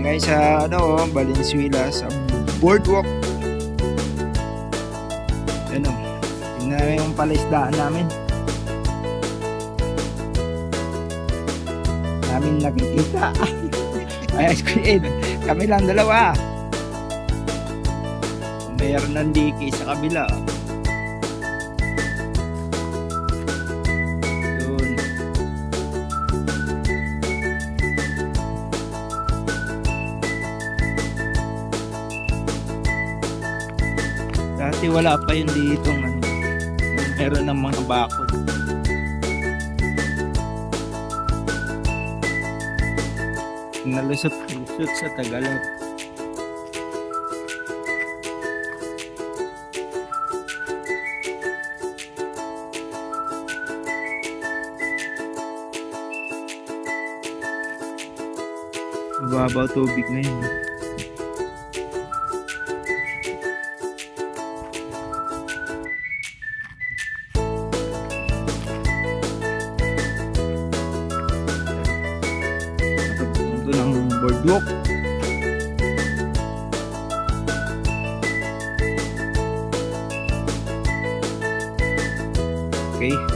Ngayon sa Valenzuela sa boardwalk. Ano, tingnan namin yung palaisdaan namin. Namin nakikita. Ay, Ice Cream. Kami lang dalawa. Mayroon ng diki sa kabila. Yun. Dati wala pa yun dito. Meron ng mga bakod. Nalusot sa Tagalog. Mababaw tubig ngayon. Ito ng boardwalk. Okay.